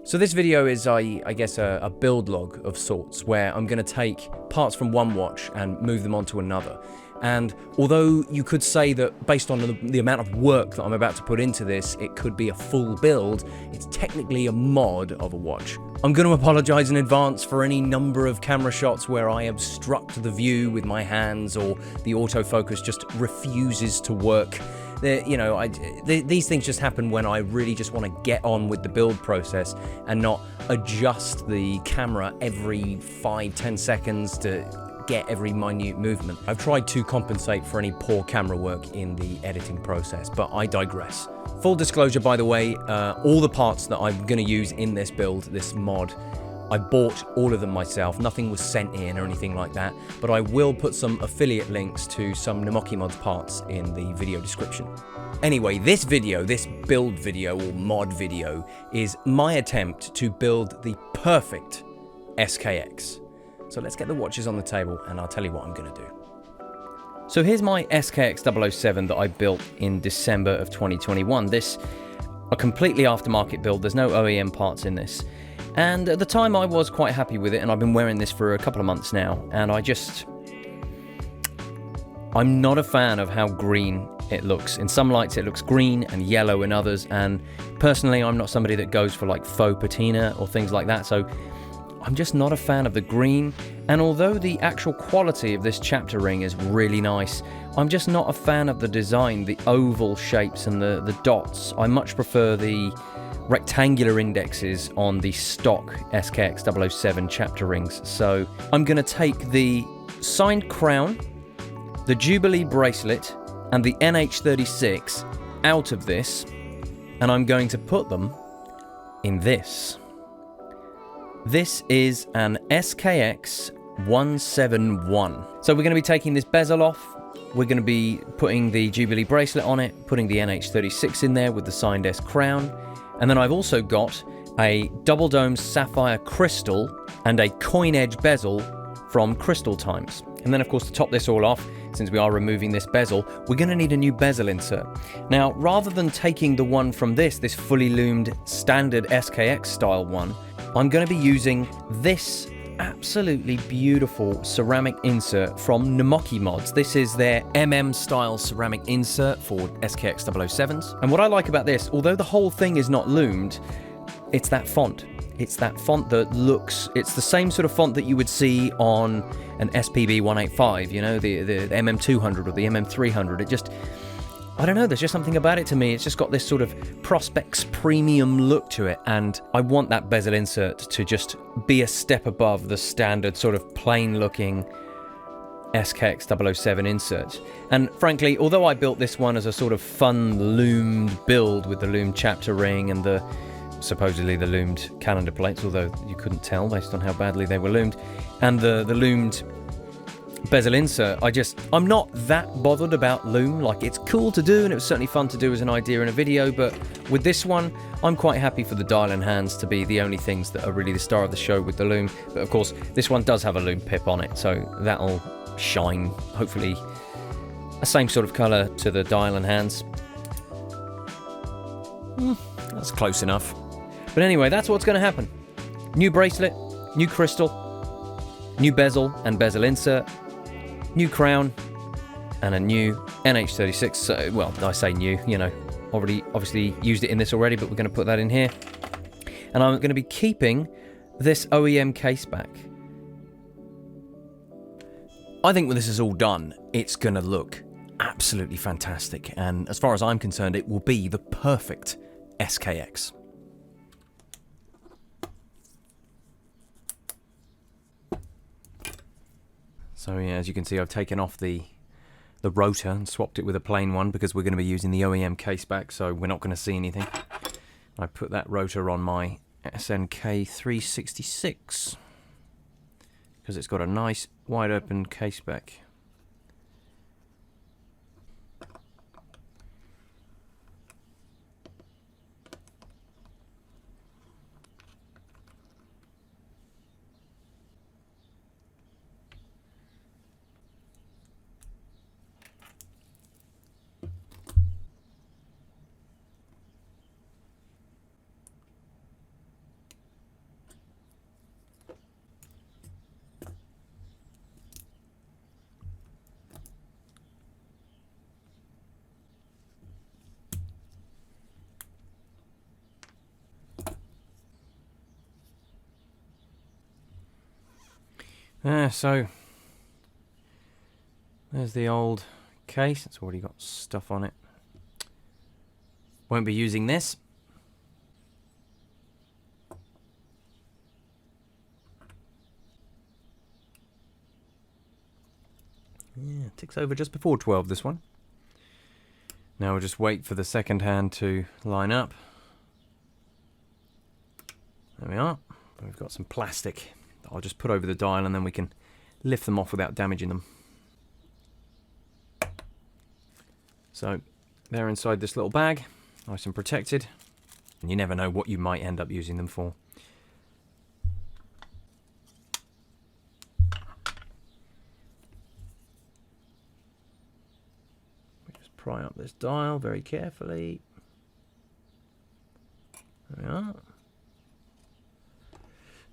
So this video is, I guess, a build log of sorts, where I'm going to take parts from one watch and move them onto another. And although you could say that based on the amount of work that I'm about to put into this, it could be a full build, it's technically a mod of a watch. I'm going to apologize in advance for any number of camera shots where I obstruct the view with my hands or the autofocus just refuses to work. These things just happen when I really just want to get on with the build process and not adjust the camera every 5-10 seconds to get every minute movement. I've tried to compensate for any poor camera work in the editing process, but I digress. Full disclosure, by the way, all the parts that I'm going to use in this build, this mod, I bought all of them myself. Nothing was sent in or anything like that, but I will put some affiliate links to some Mods parts in the video description. Anyway, this video, this build video or mod video, is my attempt to build the perfect SKX. So let's get the watches on the table and I'll tell you what I'm going to do. So here's my SKX007 that I built in December of 2021. This, a completely aftermarket build. There's no OEM parts in this. And at the time I was quite happy with it, and I've been wearing this for a couple of months now, and I'm not a fan of how green it looks. In some lights it looks green and yellow in others, and personally I'm not somebody that goes for like faux patina or things like that, so I'm just not a fan of the green. And although the actual quality of this chapter ring is really nice, I'm just not a fan of the design, the oval shapes and the dots. I much prefer the rectangular indexes on the stock SKX007 chapter rings. So I'm going to take the signed crown, the Jubilee bracelet and the NH36 out of this, and I'm going to put them in this. This is an SKX171. So we're going to be taking this bezel off. We're going to be putting the Jubilee bracelet on it, putting the NH36 in there with the signed S crown. And then I've also got a double dome sapphire crystal and a coin edge bezel from Crystal Times. And then of course to top this all off, since we are removing this bezel, we're going to need a new bezel insert. Now, rather than taking the one from this fully loomed standard SKX style one, I'm going to be using this absolutely beautiful ceramic insert from Mods. This is their style ceramic insert for SKX007s. And what I like about this, although the whole thing is not loomed, it's that font. It's that font that looks, it's the same sort of font that you would see on an SPB 185, you know, the MM200 or the MM300. It just, I don't know, there's just something about it to me. It's just got this sort of Prospex premium look to it, and I want that bezel insert to just be a step above the standard sort of plain looking SKX007 insert. And frankly, although I built this one as a sort of fun loomed build with the loomed chapter ring and the supposedly the loomed calendar plates, although you couldn't tell based on how badly they were loomed, and the loomed bezel insert, I'm not that bothered about loom. Like, it's cool to do and it was certainly fun to do as an idea in a video, but with this one I'm quite happy for the dial and hands to be the only things that are really the star of the show with the loom. But of course this one does have a loom pip on it, so that'll shine, hopefully a same sort of colour to the dial and hands. That's close enough. But anyway, that's what's going to happen. New bracelet, new crystal, new bezel and bezel insert, new crown, and a new NH36. So, well, I say new, you know, already obviously used it in this already, but we're going to put that in here. And I'm going to be keeping this OEM case back. I think when this is all done, it's going to look absolutely fantastic. And as far as I'm concerned, it will be the perfect SKX. So yeah, as you can see, I've taken off the rotor and swapped it with a plain one because we're going to be using the OEM case back, so we're not going to see anything. I put that rotor on my SNK366 because it's got a nice wide open case back. So there's the old case. It's already got stuff on it. Won't be using this. Yeah, ticks over just before 12, this one. Now we'll just wait for the second hand to line up. There we are. We've got some plastic that I'll just put over the dial, and then we can lift them off without damaging them. So they're inside this little bag, nice and protected. And you never know what you might end up using them for. We just pry up this dial very carefully. There we are.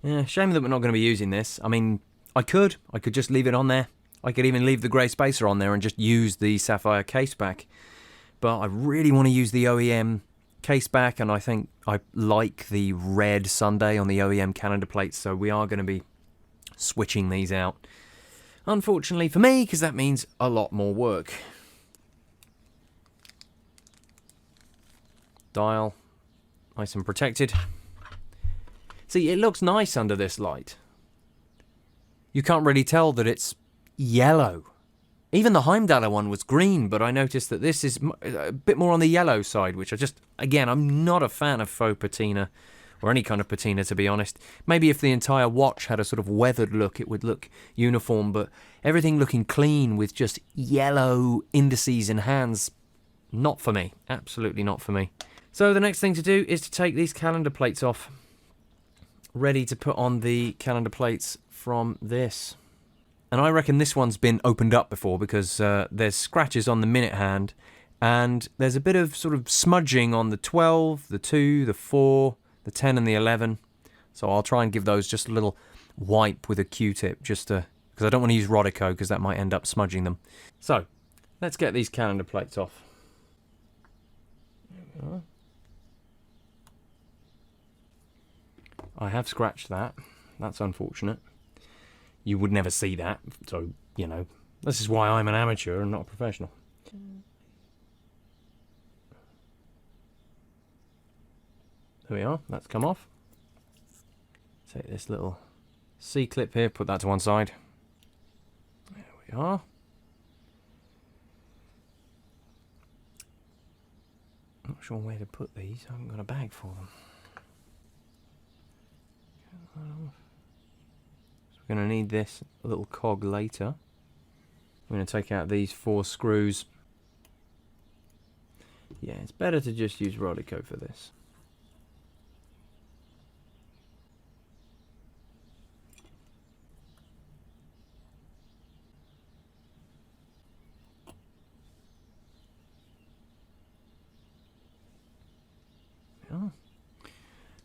Yeah, shame that we're not going to be using this. I mean, I could just leave it on there. I could even leave the grey spacer on there and just use the Sapphire case back. But I really want to use the OEM case back, and I think I like the red Sunday on the OEM calendar plates, so we are going to be switching these out. Unfortunately for me, because that means a lot more work. Dial, nice and protected. See, it looks nice under this light. You can't really tell that it's yellow. Even the Heimdaller one was green, but I noticed that this is a bit more on the yellow side, which again, I'm not a fan of faux patina, or any kind of patina, to be honest. Maybe if the entire watch had a sort of weathered look, it would look uniform, but everything looking clean with just yellow indices and hands, not for me. Absolutely not for me. So the next thing to do is to take these calendar plates off. Ready to put on the calendar plates from this. And I reckon this one's been opened up before, because there's scratches on the minute hand, and there's a bit of sort of smudging on the 12, the 2, the 4, the 10 and the 11. So I'll try and give those just a little wipe with a Q-tip, just to, because I don't want to use Rodico, because that might end up smudging them. So let's get these calendar plates off. There we are. I have scratched that. That's unfortunate. You would never see that, so, you know, this is why I'm an amateur and not a professional. There we are, that's come off. Take this little C-clip here, put that to one side. There we are. Not sure where to put these, I haven't got a bag for them. So we're going to need this little cog later. I'm going to take out these 4 screws. Yeah, it's better to just use Rodico for this. Yeah.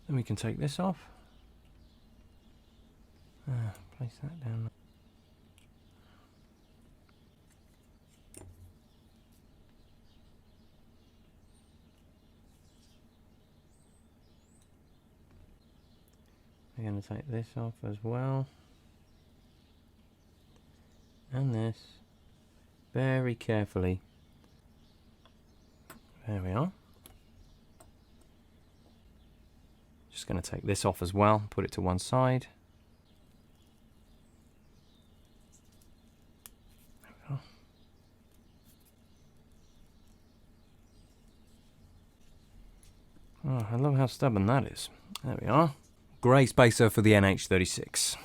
Then we can take this off. Place that down. We're going to take this off as well. And this. Very carefully. There we are. Just going to take this off as well, put it to one side. Oh, I love how stubborn that is. There we are. Grey spacer for the NH36.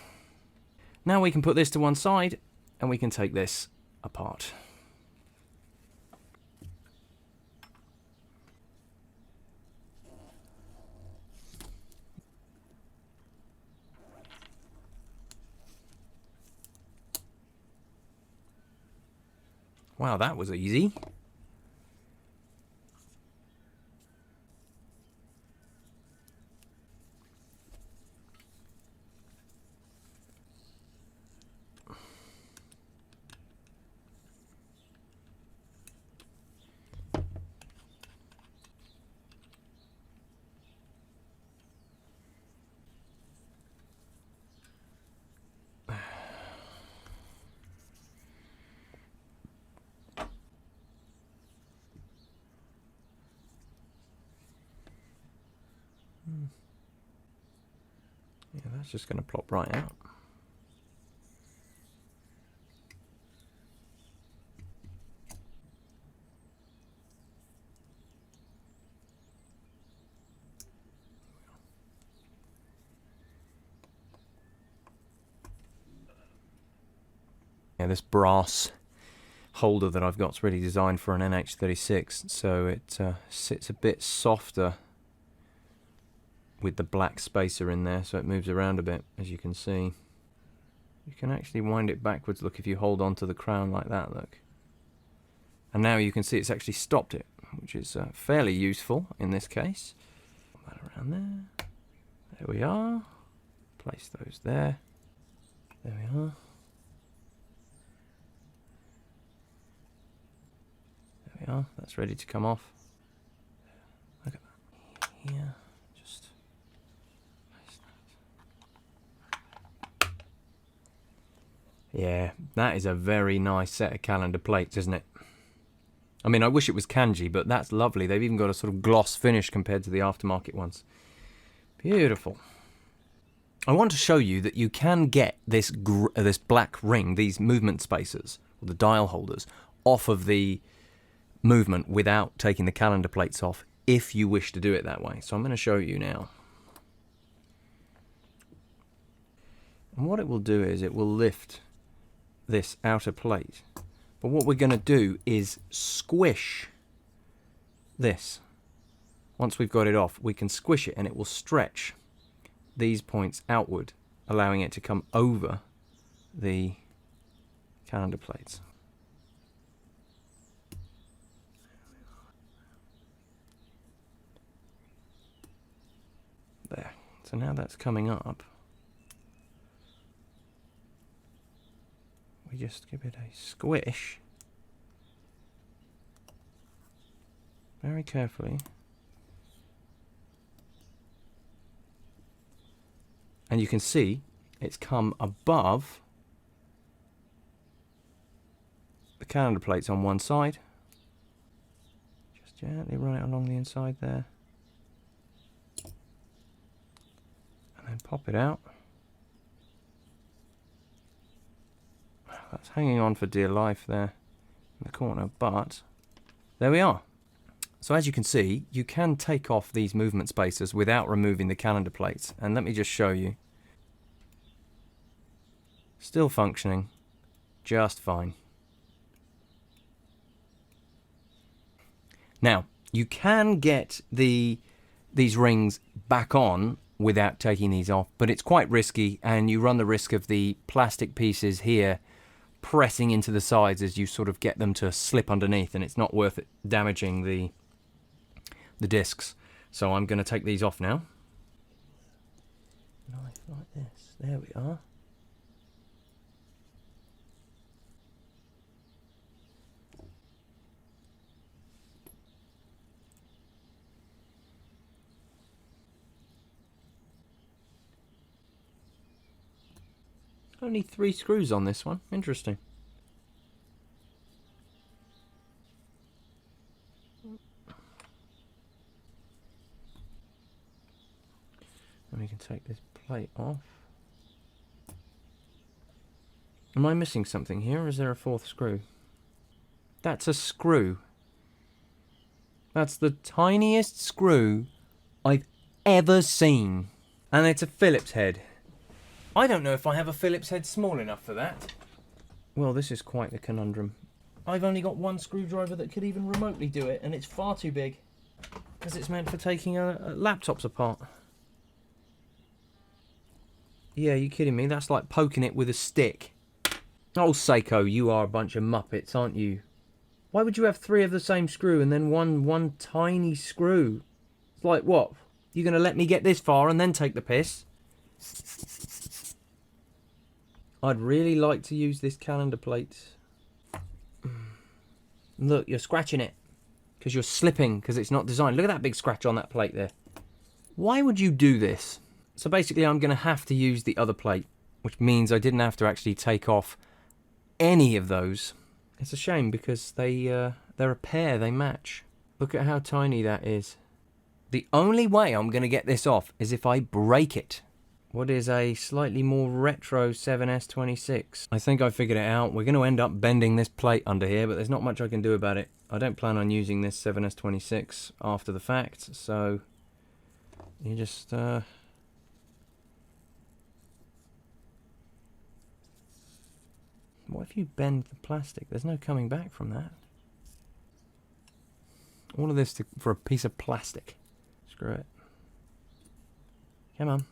Now we can put this to one side and we can take this apart. Wow, that was easy. Yeah, that's just going to plop right out. Yeah, this brass holder that I've got is really designed for an NH36, so it sits a bit softer with the black spacer in there, so it moves around a bit, as you can see. You can actually wind it backwards, look, if you hold on to the crown like that, look. And now you can see it's actually stopped it, which is fairly useful in this case. Put that around there. There we are. Place those there. There we are. There we are. That's ready to come off. Look at that. Here. Just place that. Yeah, that is a very nice set of calendar plates, isn't it? I mean, I wish it was kanji, but that's lovely. They've even got a sort of gloss finish compared to the aftermarket ones. Beautiful. I want to show you that you can get this this black ring, these movement spacers, or the dial holders, off of the movement without taking the calendar plates off, if you wish to do it that way. So I'm going to show you now. And what it will do is it will lift this outer plate. But what we're going to do is squish this. Once we've got it off, we can squish it and it will stretch these points outward, allowing it to come over the calendar plates. There. So now that's coming up. We just give it a squish very carefully, and you can see it's come above the calendar plates on one side. Just gently run it along the inside there and then pop it out. That's hanging on for dear life there in the corner, but there we are. So as you can see, you can take off these movement spacers without removing the calendar plates. And let me just show you. Still functioning just fine. Now, you can get these rings back on without taking these off, but it's quite risky, and you run the risk of the plastic pieces here pressing into the sides as you sort of get them to slip underneath, and it's not worth it damaging the discs. So I'm going to take these off now. Knife like this. There we are. Only 3 screws on this one. Interesting. And we can take this plate off. Am I missing something here, or is there a 4th screw? That's a screw. That's the tiniest screw I've ever seen. And it's a Phillips head. I don't know if I have a Phillips head small enough for that. Well, this is quite the conundrum. I've only got one screwdriver that could even remotely do it, and it's far too big because it's meant for taking laptops apart. Yeah, you kidding me? That's like poking it with a stick. Oh, Seiko, you are a bunch of muppets, aren't you? Why would you have 3 of the same screw and then one tiny screw? It's like, what? You're going to let me get this far and then take the piss? I'd really like to use this calendar plate. Look, you're scratching it because you're slipping because it's not designed. Look at that big scratch on that plate there. Why would you do this? So basically I'm going to have to use the other plate, which means I didn't have to actually take off any of those. It's a shame because they're a pair, they match. Look at how tiny that is. The only way I'm going to get this off is if I break it. What is a slightly more retro 7S26? I think I figured it out. We're going to end up bending this plate under here, but there's not much I can do about it. I don't plan on using this 7S26 after the fact, so you just... What if you bend the plastic? There's no coming back from that. All of this for a piece of plastic. Screw it. Come on.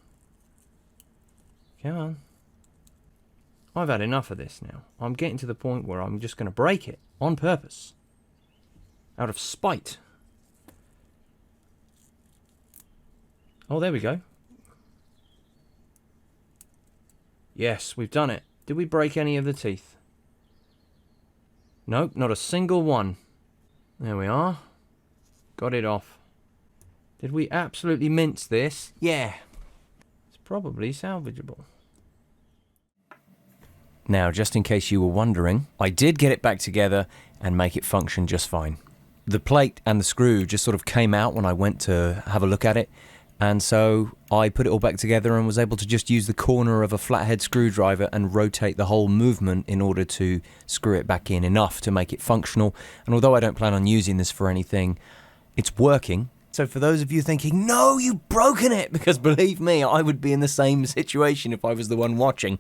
Come on. I've had enough of this now. I'm getting to the point where I'm just going to break it on purpose. Out of spite. Oh, there we go. Yes, we've done it. Did we break any of the teeth? Nope, not a single one. There we are. Got it off. Did we absolutely mince this? Yeah. It's probably salvageable. Now, just in case you were wondering, I did get it back together and make it function just fine. The plate and the screw just sort of came out when I went to have a look at it, and so I put it all back together and was able to just use the corner of a flathead screwdriver and rotate the whole movement in order to screw it back in enough to make it functional. And although I don't plan on using this for anything, it's working. So for those of you thinking, no, you've broken it, because believe me, I would be in the same situation if I was the one watching.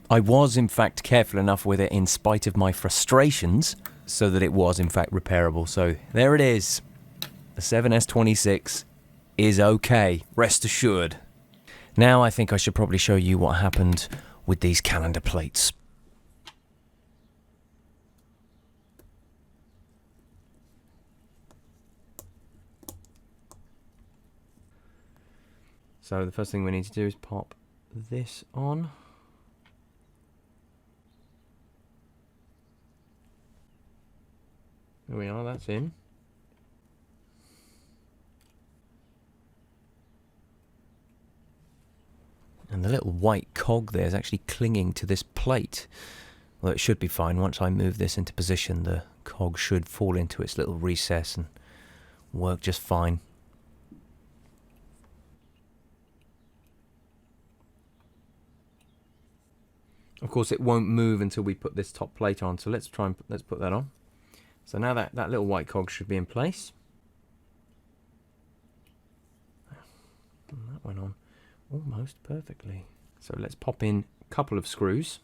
I was, in fact, careful enough with it in spite of my frustrations so that it was, in fact, repairable. So there it is. The 7S26 is okay, rest assured. Now I think I should probably show you what happened with these calendar plates. So the first thing we need to do is pop this on. There we are, that's in. And the little white cog there is actually clinging to this plate. Well, it should be fine. Once I move this into position, the cog should fall into its little recess and work just fine. Of course, it won't move until we put this top plate on, so let's put that on. So now that little white cog should be in place. And that went on almost perfectly. So let's pop in a couple of screws.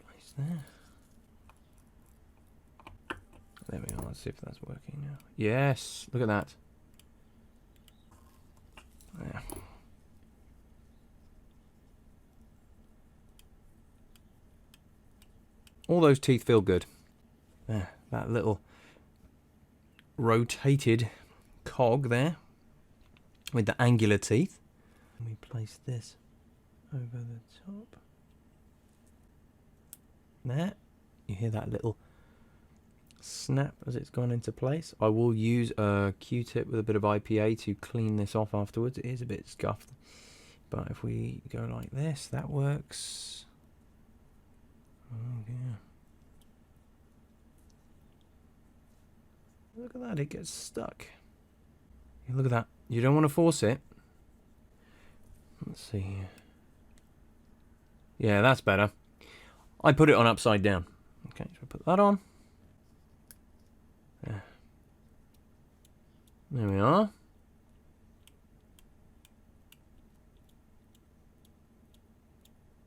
Place there. There we are. Let's see if that's working now. Yes, look at that. There. All those teeth feel good. There, that little rotated cog there with the angular teeth. Let me place this over the top. There. You hear that little snap as it's gone into place. I will use a Q-tip with a bit of IPA to clean this off afterwards. It is a bit scuffed. But if we go like this, that works. Oh yeah. Look at that, it gets stuck. Look at that. You don't want to force it. Let's see here. Yeah, that's better. I put it on upside down. Okay, so I put that on. There. There we are.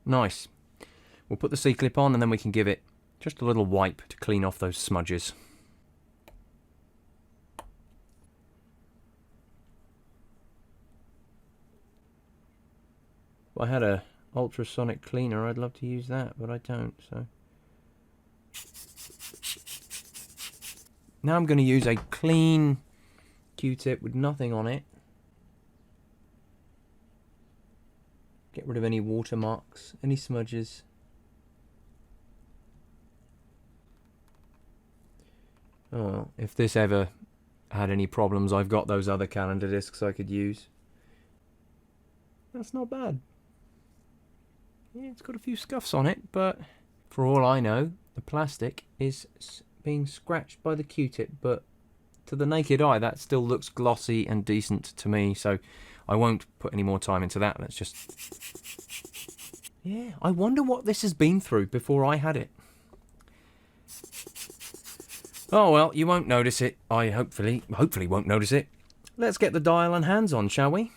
Nice. We'll put the C-clip on and then we can give it just a little wipe to clean off those smudges. If I had a ultrasonic cleaner, I'd love to use that, but I don't, so. Now I'm going to use a clean Q-tip with nothing on it. Get rid of any watermarks, any smudges. Oh, well, if this ever had any problems, I've got those other calendar discs I could use. That's not bad. Yeah, it's got a few scuffs on it, but for all I know, the plastic is being scratched by the Q-tip, but to the naked eye that still looks glossy and decent to me, so I won't put any more time into that. Let's just... Yeah, I wonder what this has been through before I had it. Oh well, you won't notice it. I hopefully won't notice it. Let's get the dial and hands on, shall we?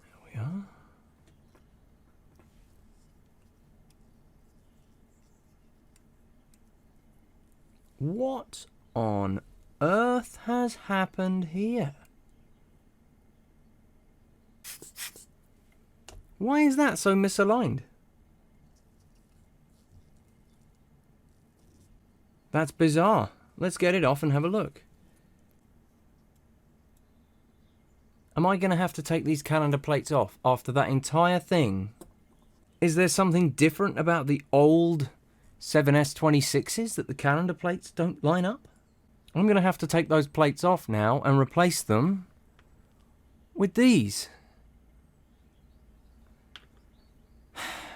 There we are. What on earth has happened here? Why is that so misaligned? That's bizarre. Let's get it off and have a look. Am I going to have to take these calendar plates off after that entire thing? Is there something different about the old 7S26s that the calendar plates don't line up? I'm going to have to take those plates off now and replace them with these.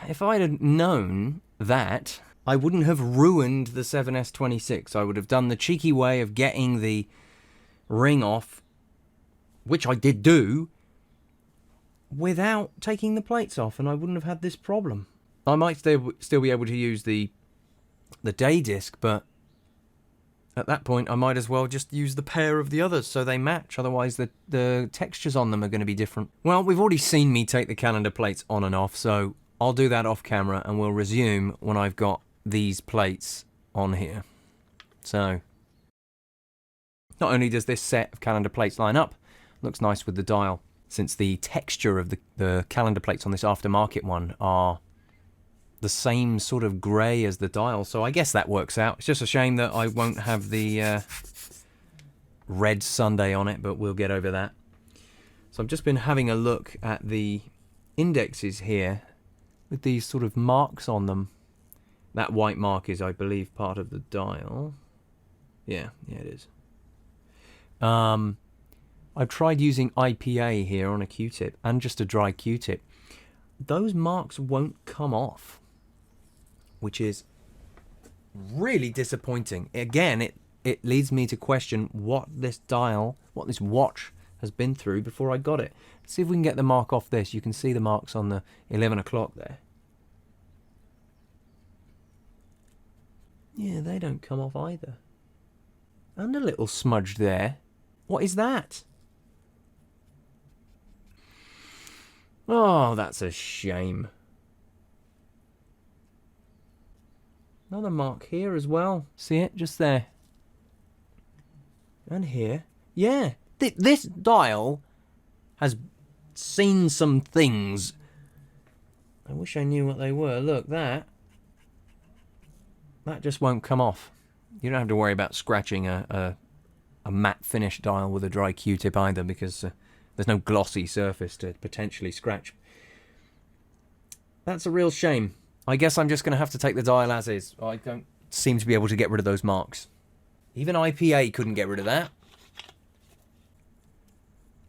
If I'd have known that, I wouldn't have ruined the 7S26. I would have done the cheeky way of getting the ring off, which I did do, without taking the plates off, and I wouldn't have had this problem. I might still be able to use the day disc, but at that point I might as well just use the pair of the others so they match, otherwise the textures on them are going to be different. Well, we've already seen me take the calendar plates on and off, so I'll do that off camera and we'll resume when I've got these plates on here. So, not only does this set of calendar plates line up, looks nice with the dial, since the texture of the calendar plates on this aftermarket one are the same sort of grey as the dial, so I guess that works out. It's just a shame that I won't have the red Sunday on it, but we'll get over that. So I've just been having a look at the indexes here with these sort of marks on them. That white mark is, I believe, part of the dial. Yeah, it is. I've tried using IPA here on a Q-tip and just a dry Q-tip. Those marks won't come off, which is really disappointing. Again, it leads me to question what this dial, what this watch has been through before I got it. Let's see if we can get the mark off this. You can see the marks on the 11 o'clock there. Yeah, they don't come off either. And a little smudge there. What is that? Oh, that's a shame. Another mark here as well. See it? Just there. And here. Yeah. This dial has seen some things. I wish I knew what they were. Look, that just won't come off. You don't have to worry about scratching a matte finish dial with a dry Q-tip either, because there's no glossy surface to potentially scratch. That's a real shame. I guess I'm just going to have to take the dial as is. I don't seem to be able to get rid of those marks. Even IPA couldn't get rid of that.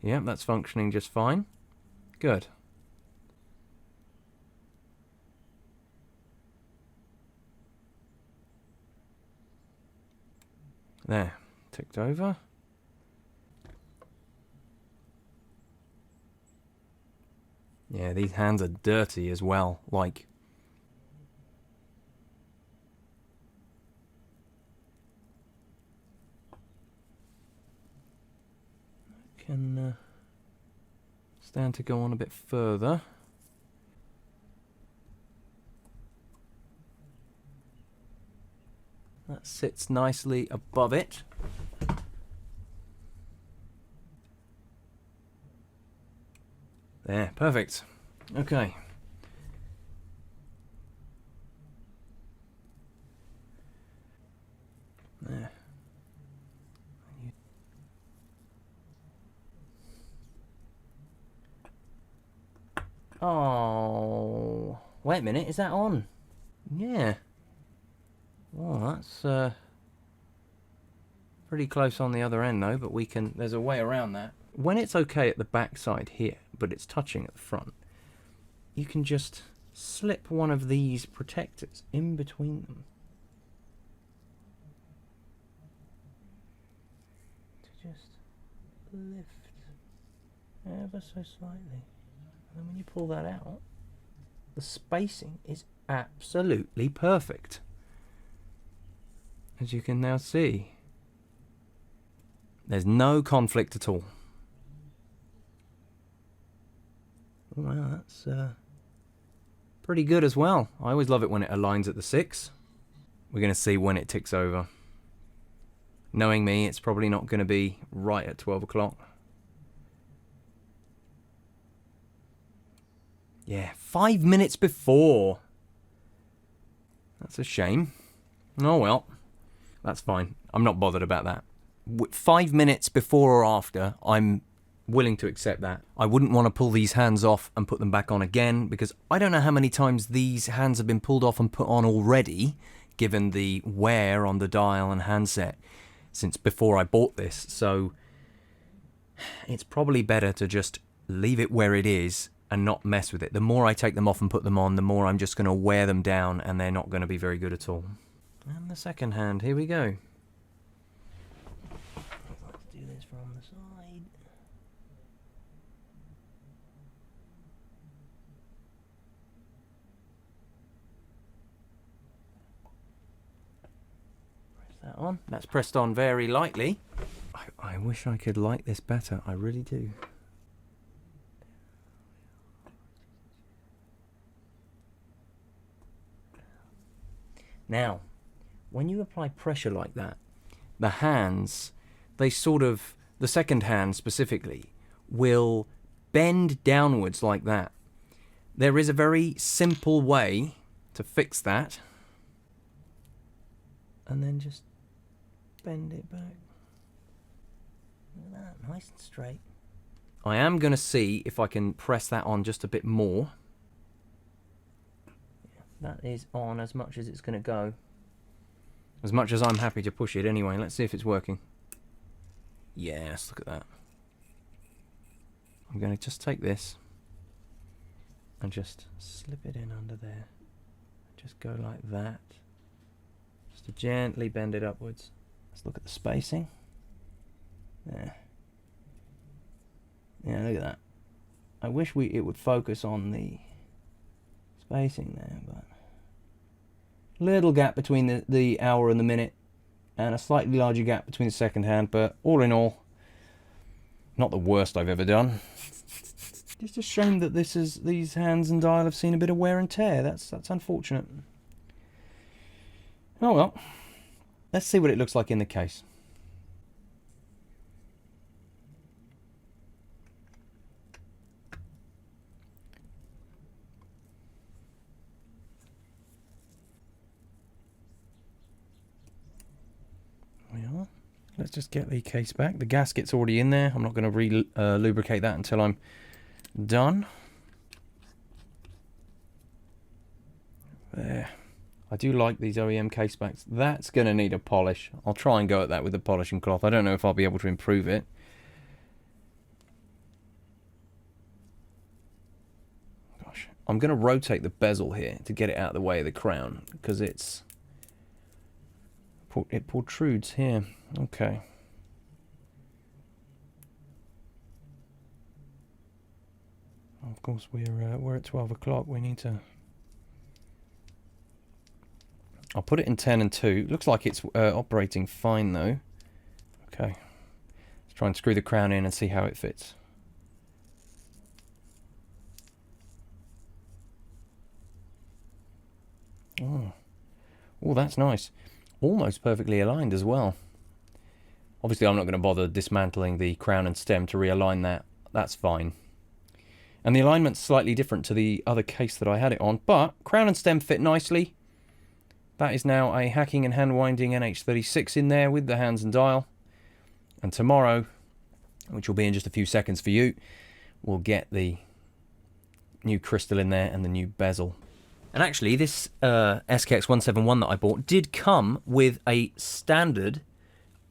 Yep, that's functioning just fine. Good. There, ticked over. Yeah, these hands are dirty as well, like. Can stand to go on a bit further. That sits nicely above it. There, perfect. Okay. There. Oh, wait a minute, is that on? Yeah. Oh, that's pretty close on the other end though, but there's a way around that. When it's okay at the back side here, but it's touching at the front, you can just slip one of these protectors in between them to just lift ever so slightly. And when you pull that out, the spacing is absolutely perfect, as you can now see. There's no conflict at all. Well, that's pretty good as well. I always love it when it aligns at the 6. We're going to see when it ticks over. Knowing me, it's probably not going to be right at 12 o'clock. Yeah, 5 minutes before. That's a shame. Oh well, that's fine. I'm not bothered about that. 5 minutes before or after, I'm willing to accept that. I wouldn't want to pull these hands off and put them back on again, because I don't know how many times these hands have been pulled off and put on already, given the wear on the dial and handset since before I bought this. So it's probably better to just leave it where it is and not mess with it. The more I take them off and put them on, the more I'm just going to wear them down, and they're not going to be very good at all. And the second hand, here we go. Let's do this from the side. Press that on. That's pressed on very lightly. I wish I could light this better. I really do. Now, when you apply pressure like that, the hands, they sort of, the second hand specifically, will bend downwards like that. There is a very simple way to fix that. And then just bend it back. Look at that, nice and straight. I am going to see if I can press that on just a bit more. That is on as much as it's going to go. As much as I'm happy to push it anyway. Let's see if it's working. Yes, look at that. I'm going to just take this and just slip it in under there. Just go like that. Just to gently bend it upwards. Let's look at the spacing. There. Yeah, look at that. I wish it would focus on the spacing there, but little gap between the hour and the minute, and a slightly larger gap between the second hand, but all in all, not the worst I've ever done. Just a shame that these hands and dial have seen a bit of wear and tear. That's unfortunate. Oh well, let's see what it looks like in the case. Let's just get the case back. The gasket's already in there. I'm not going to lubricate that until I'm done. There. I do like these OEM case backs. That's going to need a polish. I'll try and go at that with the polishing cloth. I don't know if I'll be able to improve it. Gosh, I'm going to rotate the bezel here to get it out of the way of the crown, because it protrudes here. Okay. Of course, we're at 12 o'clock. We need to. I'll put it in 10 and 2. Looks like it's operating fine though. Okay. Let's try and screw the crown in and see how it fits. Oh, that's nice. Almost perfectly aligned as well. Obviously, I'm not going to bother dismantling the crown and stem to realign that. That's fine. And the alignment's slightly different to the other case that I had it on, but crown and stem fit nicely. That is now a hacking and hand winding NH36 in there with the hands and dial. And tomorrow, which will be in just a few seconds for you, we'll get the new crystal in there and the new bezel. And actually, this SKX171 that I bought did come with a standard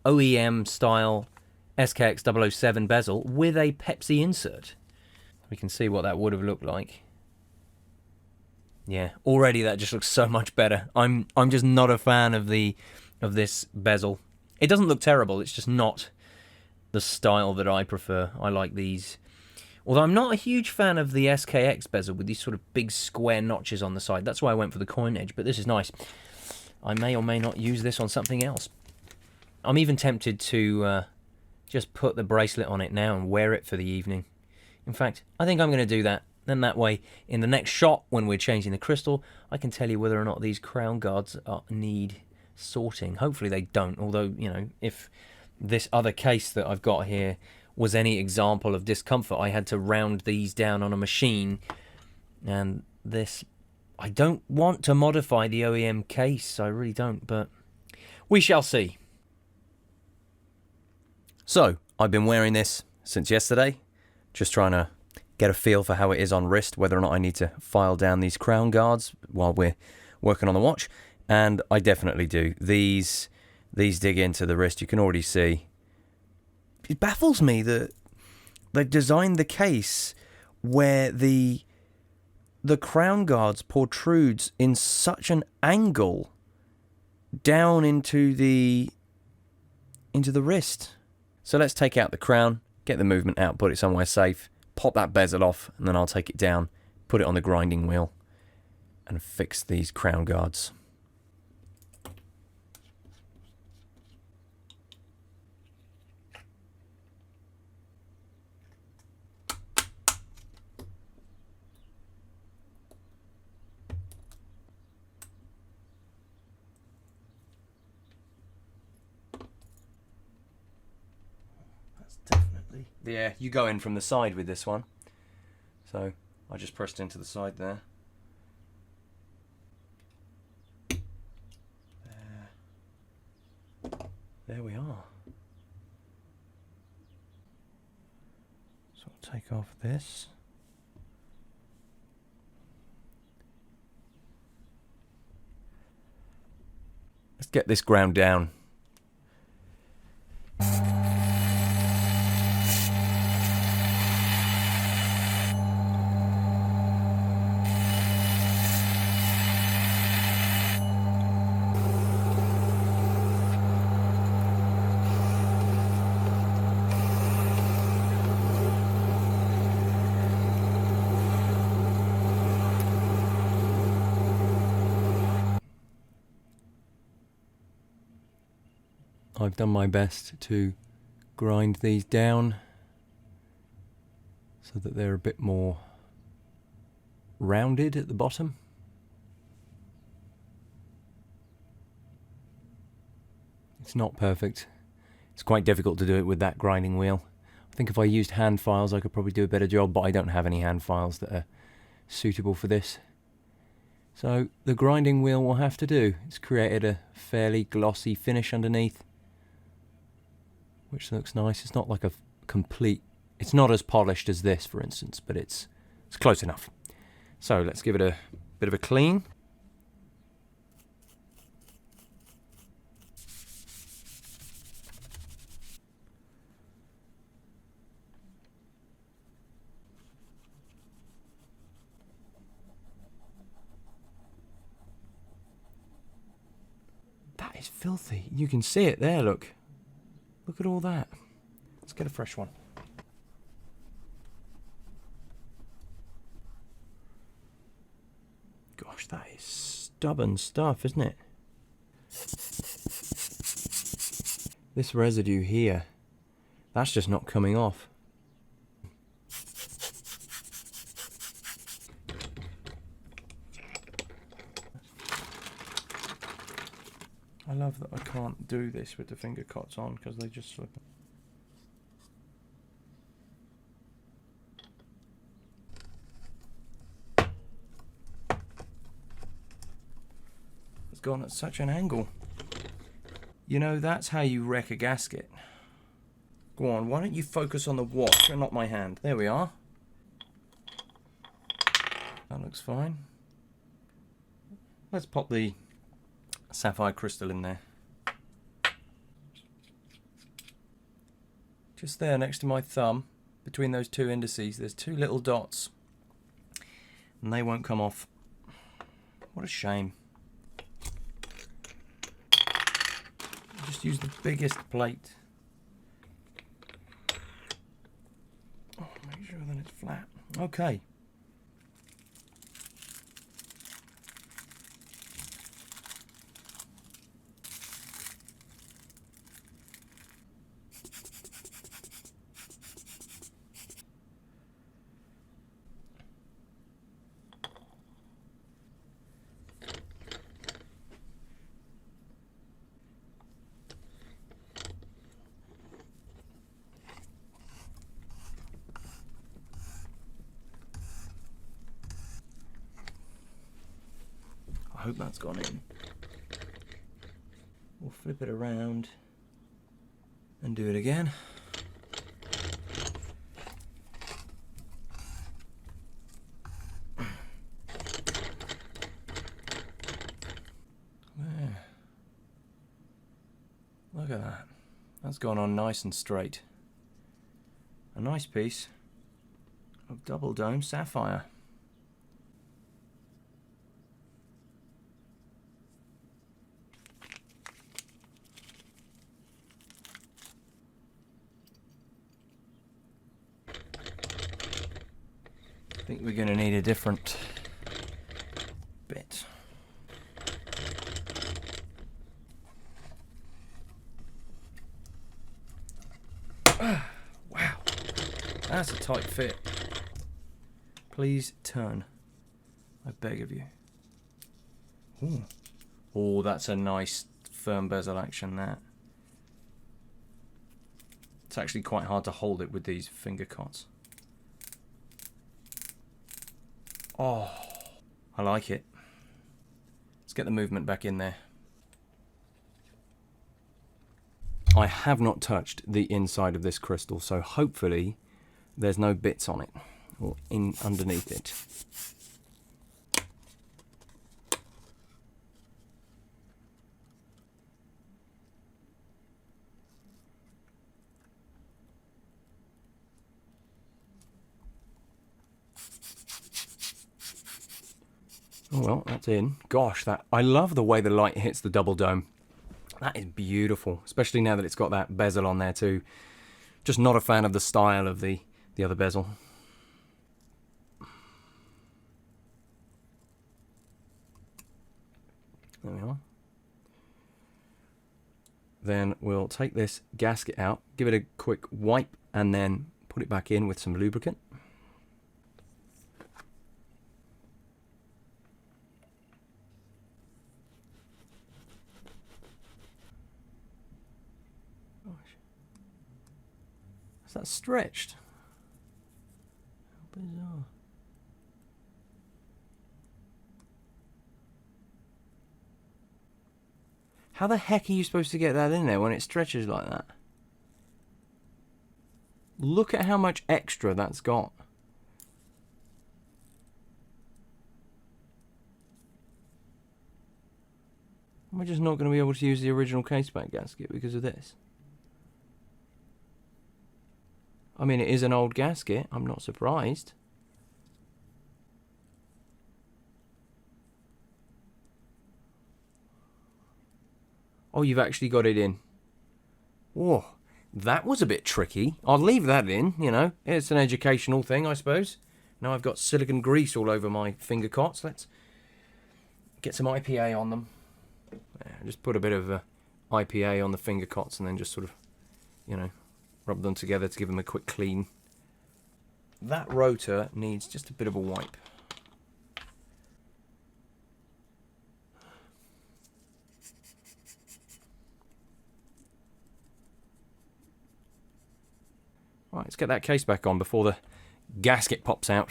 OEM style SKX007 bezel with a Pepsi insert. We can see what that would have looked like. Yeah, already that just looks so much better. I'm just not a fan of this bezel. It doesn't look terrible, it's just not the style that I prefer. I like these. Although I'm not a huge fan of the SKX bezel with these sort of big square notches on the side. That's why I went for the coin edge, but this is nice. I may or may not use this on something else. I'm even tempted to just put the bracelet on it now and wear it for the evening. In fact, I think I'm going to do that. Then that way, in the next shot, when we're changing the crystal, I can tell you whether or not these crown guards need sorting. Hopefully they don't, although, you know, if this other case that I've got here was any example of discomfort, I had to round these down on a machine, and this, I don't want to modify the OEM case, I really don't, but we shall see. So, I've been wearing this since yesterday, just trying to get a feel for how it is on wrist, whether or not I need to file down these crown guards while we're working on the watch, and I definitely do. These dig into the wrist, you can already see. It baffles me that they've designed the case where the crown guards protrudes in such an angle down into the wrist. So let's take out the crown, get the movement out, put it somewhere safe, pop that bezel off, and then I'll take it down, put it on the grinding wheel, and fix these crown guards. Definitely. Yeah, you go in from the side with this one. So I just pressed into the side there. There we are. So I'll take off this. Let's get this ground down. I've done my best to grind these down so that they're a bit more rounded at the bottom. It's not perfect. It's quite difficult to do it with that grinding wheel. I think if I used hand files I could probably do a better job, but I don't have any hand files that are suitable for this. So the grinding wheel will have to do. It's created a fairly glossy finish underneath, which looks nice. It's not like a complete, it's not as polished as this, for instance, but it's close enough. So let's give it a bit of a clean. That is filthy. You can see it there, look. Look at all that. Let's get a fresh one. Gosh, that is stubborn stuff, isn't it? This residue here, that's just not coming off. I love that I can't do this with the finger cots on because they just slip. It's gone at such an angle. You know, that's how you wreck a gasket. Go on, why don't you focus on the watch and not my hand? There we are. That looks fine. Let's pop the sapphire crystal in there. Just there next to my thumb, between those two indices, there's two little dots, and they won't come off. What a shame. Just use the biggest plate. Oh, make sure that it's flat. Okay. I hope that's gone in. We'll flip it around and do it again. There. Look at that. That's gone on nice and straight. A nice piece of double dome sapphire. I think we're going to need a different bit. Wow, that's a tight fit. Please turn, I beg of you. Ooh. Oh, that's a nice firm bezel action, that. It's actually quite hard to hold it with these finger cots. Oh, I like it. Let's get the movement back in there. I have not touched the inside of this crystal, so hopefully there's no bits on it or in underneath it. Oh well, that's in. Gosh, I love the way the light hits the double dome. That is beautiful, especially now that it's got that bezel on there too. Just not a fan of the style of the other bezel. There we are. Then we'll take this gasket out, give it a quick wipe, and then put it back in with some lubricant. Is that stretched? How bizarre. How the heck are you supposed to get that in there when it stretches like that? Look at how much extra that's got. Am I just not going to be able to use the original caseback gasket because of this? I mean, it is an old gasket. I'm not surprised. Oh, you've actually got it in. Whoa, that was a bit tricky. I'll leave that in, you know. It's an educational thing, I suppose. Now I've got silicone grease all over my finger cots. Let's get some IPA on them. Just put a bit of IPA on the finger cots and then just sort of, you know, rub them together to give them a quick clean. That rotor needs just a bit of a wipe. Right, let's get that case back on before the gasket pops out.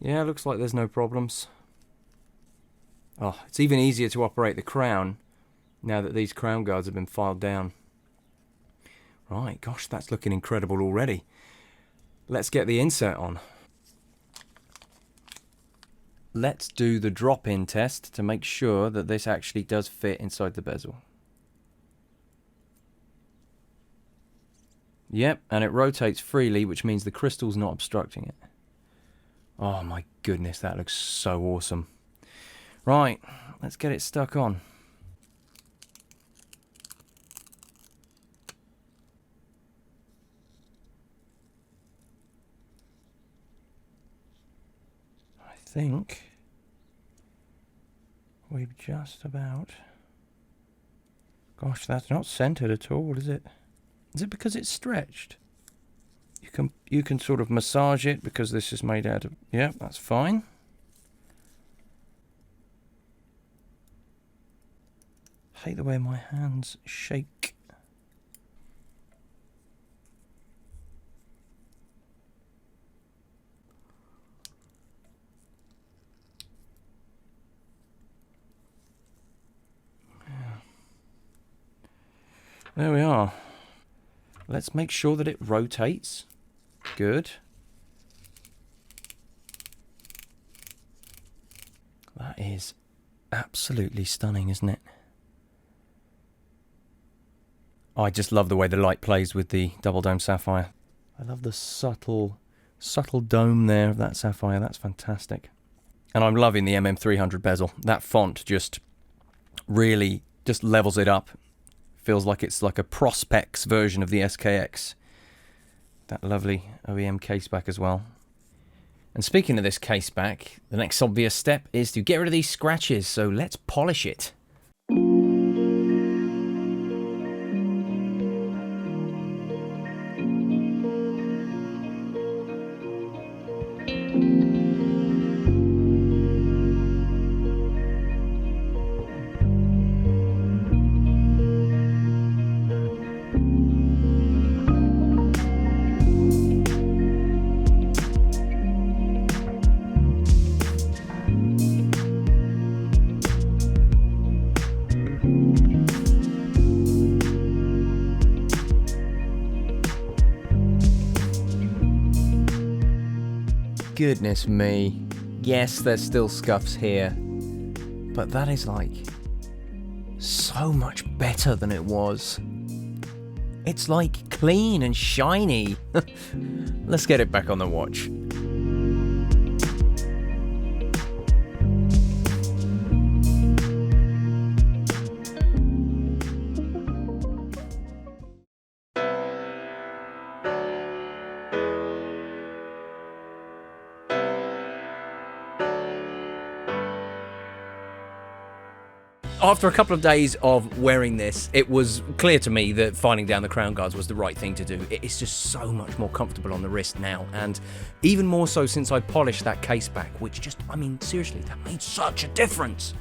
Yeah, looks like there's no problems. Oh, it's even easier to operate the crown now that these crown guards have been filed down. Right, gosh, that's looking incredible already. Let's get the insert on. Let's do the drop-in test to make sure that this actually does fit inside the bezel. Yep, and it rotates freely, which means the crystal's not obstructing it. Oh my goodness, that looks so awesome. Right, let's get it stuck on. I think we've just about... Gosh, that's not centered at all, is it? Is it because it's stretched? You can sort of massage it because this is made out of... Yeah, that's fine. I hate the way my hands shake. There we are. Let's make sure that it rotates. Good. That is absolutely stunning, isn't it? Oh, I just love the way the light plays with the double dome sapphire. I love the subtle dome there of that sapphire. That's fantastic. And I'm loving the MM300 bezel. That font just really just levels it up. Feels like it's like a Prospex version of the SKX. That lovely OEM case back as well. And speaking of this case back, the next obvious step is to get rid of these scratches, so let's polish it. Goodness me. Yes, there's still scuffs here, but that is like so much better than it was. It's like clean and shiny. Let's get it back on the watch. After a couple of days of wearing this, it was clear to me that filing down the crown guards was the right thing to do. It is just so much more comfortable on the wrist now, and even more so since I polished that case back, which just, I mean, seriously, that made such a difference.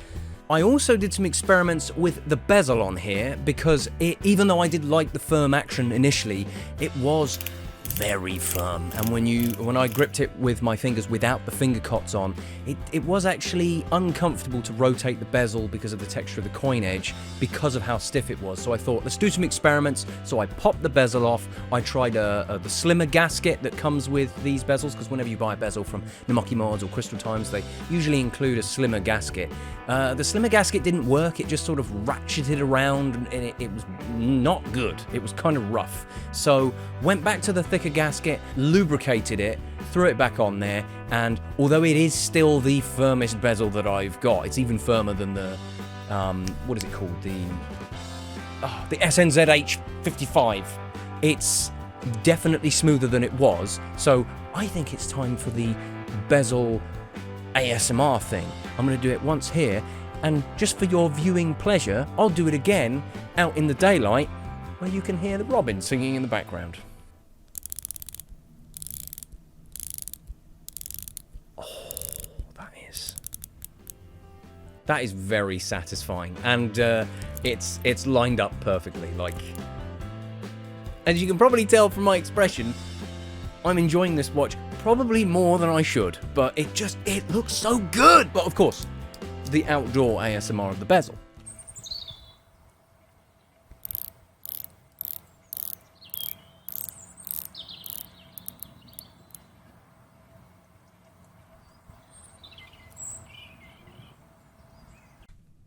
I also did some experiments with the bezel on here because even though I did like the firm action initially, it was very firm, and when I gripped it with my fingers without the finger cots on, it was actually uncomfortable to rotate the bezel because of the texture of the coin edge, because of how stiff it was. So I thought, let's do some experiments. So I popped the bezel off. I tried the slimmer gasket that comes with these bezels, because whenever you buy a bezel from Namoki Mods or Crystal Times, they usually include a slimmer gasket. The slimmer gasket didn't work. It just sort of ratcheted around, and it was not good. It was kind of rough. So went back to the thicker gasket, lubricated it, threw it back on there, and although it is still the firmest bezel that I've got, it's even firmer than the what is it called, the SNZH55. It's definitely smoother than it was, so I think it's time for the bezel ASMR thing. I'm going to do it once here, and just for your viewing pleasure, I'll do it again out in the daylight where you can hear the robin singing in the background. That is very satisfying, and it's lined up perfectly. Like, as you can probably tell from my expression, I'm enjoying this watch probably more than I should, but it looks so good. But of course, the outdoor ASMR of the bezel.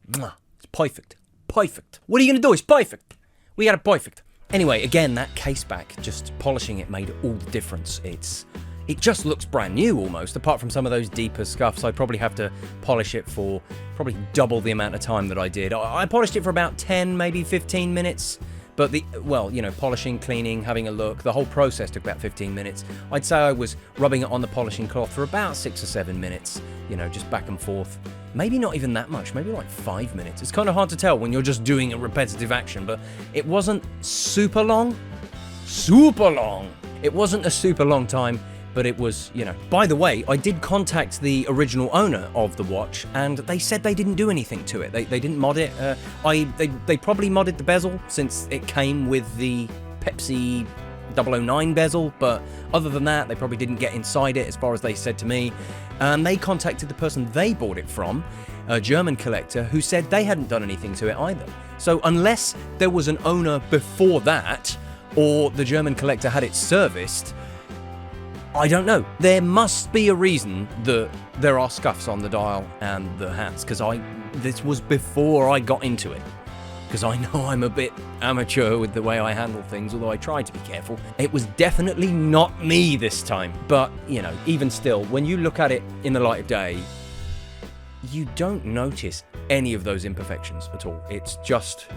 It's perfect. Perfect. What are you going to do? It's perfect. We got it perfect. Anyway, again, that case back, just polishing it made all the difference. It just looks brand new almost, apart from some of those deeper scuffs. I'd probably have to polish it for probably double the amount of time that I did. I polished it for about 10, maybe 15 minutes. But well, you know, polishing, cleaning, having a look, the whole process took about 15 minutes. I'd say I was rubbing it on the polishing cloth for about 6 or 7 minutes, you know, just back and forth. Maybe not even that much, maybe like 5 minutes. It's kind of hard to tell when you're just doing a repetitive action, but it wasn't super long. Super long! It wasn't a super long time, but it was, you know. By the way, I did contact the original owner of the watch, and they said they didn't do anything to it. They didn't mod it. They probably modded the bezel, since it came with the Pepsi 009 bezel, but other than that, they probably didn't get inside it, as far as they said to me. And they contacted the person they bought it from, a German collector, who said they hadn't done anything to it either. So unless there was an owner before that, or the German collector had it serviced, I don't know. There must be a reason that there are scuffs on the dial and the hands, because this was before I got into it. Because I know I'm a bit amateur with the way I handle things, although I try to be careful. It was definitely not me this time. But, you know, even still, when you look at it in the light of day, you don't notice any of those imperfections at all. It's just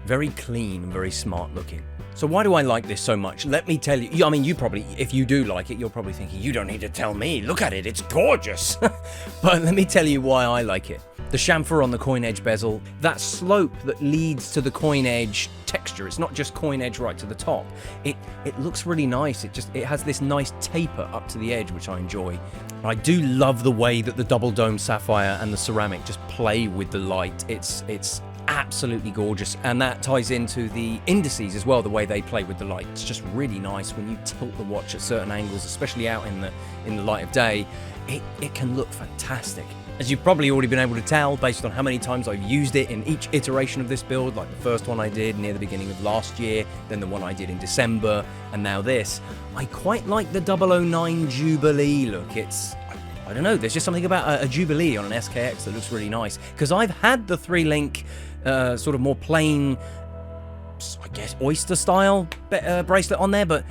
very clean and very smart looking. So why do I like this so much? Let me tell you. I mean, you probably, if you do like it, you're probably thinking, you don't need to tell me. Look at it, it's gorgeous. But let me tell you why I like it. The chamfer on the coin edge bezel, that slope that leads to the coin edge texture. It's not just coin edge right to the top. It looks really nice. It has this nice taper up to the edge, which I enjoy. I do love the way that the double dome sapphire and the ceramic just play with the light. It's absolutely gorgeous, and that ties into the indices as well, the way they play with the light. It's just really nice when you tilt the watch at certain angles, especially out in the light of day. It can look fantastic. As you've probably already been able to tell based on how many times I've used it in each iteration of this build, like the first one I did near the beginning of last year, then the one I did in December, and now this. I quite like the 009 Jubilee look. I don't know, there's just something about a Jubilee on an SKX that looks really nice. Because I've had the 3-link, sort of more plain, I guess, oyster style bracelet on there, but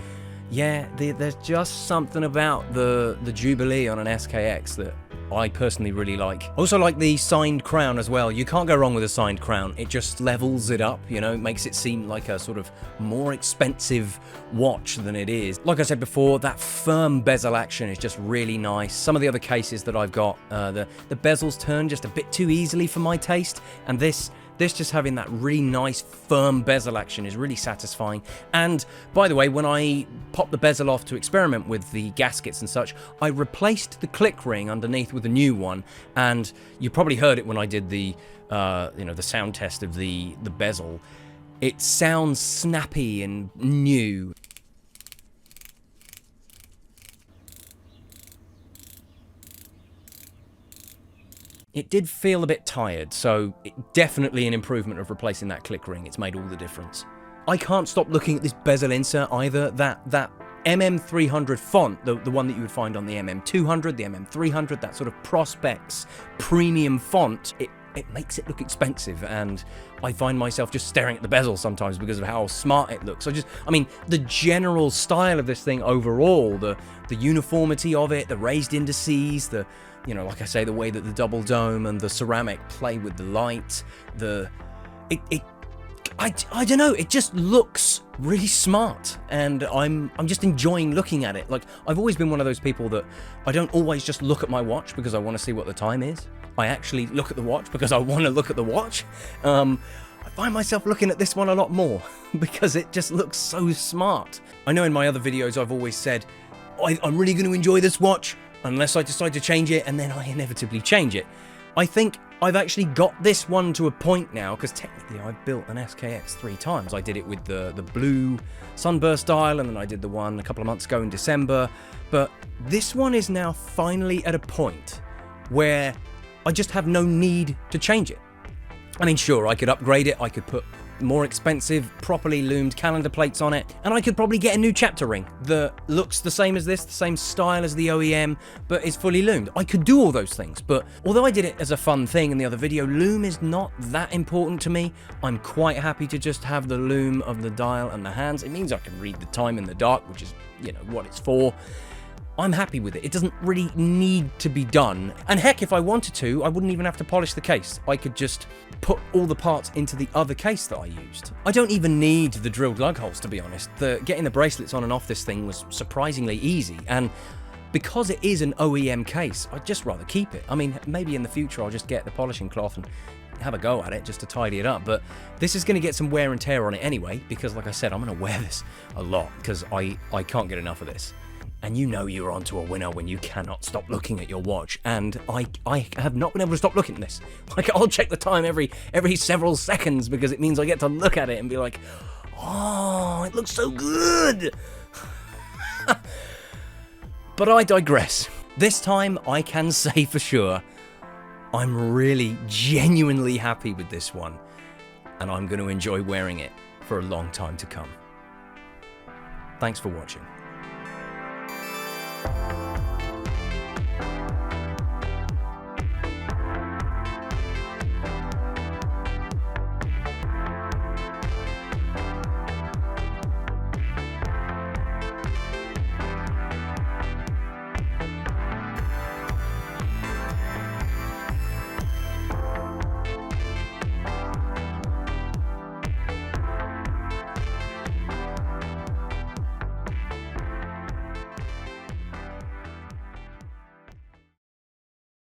yeah, there's just something about the Jubilee on an SKX that I personally really like. I also like the signed crown as well. You can't go wrong with a signed crown. It just levels it up, you know, it makes it seem like a sort of more expensive watch than it is. Like I said before, that firm bezel action is just really nice. Some of the other cases that I've got, the bezels turn just a bit too easily for my taste, and this just having that really nice firm bezel action is really satisfying. And by the way, when I popped the bezel off to experiment with the gaskets and such, I replaced the click ring underneath with a new one, and you probably heard it when I did the the sound test of the bezel. It sounds snappy and new. It did feel a bit tired, so definitely an improvement of replacing that click ring. It's made all the difference. I can't stop looking at this bezel insert either. That MM300 font, the one that you would find on the MM200, the MM300, that sort of Prospex premium font, it makes it look expensive, and I find myself just staring at the bezel sometimes because of how smart it looks. I mean, the general style of this thing overall, the uniformity of it, the raised indices, like I say, the way that the double dome and the ceramic play with the light, I don't know, it just looks really smart, and I'm just enjoying looking at it. Like, I've always been one of those people that I don't always just look at my watch because I want to see what the time is. I actually look at the watch because I want to look at the watch. I find myself looking at this one a lot more because it just looks so smart. I know in my other videos I've always said, I'm really going to enjoy this watch unless I decide to change it, and then I inevitably change it. I think I've actually got this one to a point now, because technically I've built an SKX 3 times. I did it with the blue sunburst dial, and then I did the one a couple of months ago in December. But this one is now finally at a point where I just have no need to change it. I mean, sure, I could upgrade it. I could put more expensive, properly loomed calendar plates on it, and I could probably get a new chapter ring that looks the same as this, the same style as the OEM, but is fully loomed. I could do all those things, but although I did it as a fun thing in the other video, loom is not that important to me. I'm quite happy to just have the loom of the dial and the hands. It means I can read the time in the dark, which is, you know, what it's for. I'm happy with it. It doesn't really need to be done. And heck, if I wanted to, I wouldn't even have to polish the case. I could just put all the parts into the other case that I used. I don't even need the drilled lug holes, to be honest. Getting the bracelets on and off this thing was surprisingly easy. And because it is an OEM case, I'd just rather keep it. I mean, maybe in the future I'll just get the polishing cloth and have a go at it just to tidy it up, but this is going to get some wear and tear on it anyway, because like I said, I'm going to wear this a lot because I can't get enough of this. And you know you're onto a winner when you cannot stop looking at your watch, and I have not been able to stop looking at this. Like, I'll check the time every several seconds because it means I get to look at it and be like, oh, it looks so good. But I digress. This time I can say for sure I'm really genuinely happy with this one, and I'm going to enjoy wearing it for a long time to come. Thanks for watching.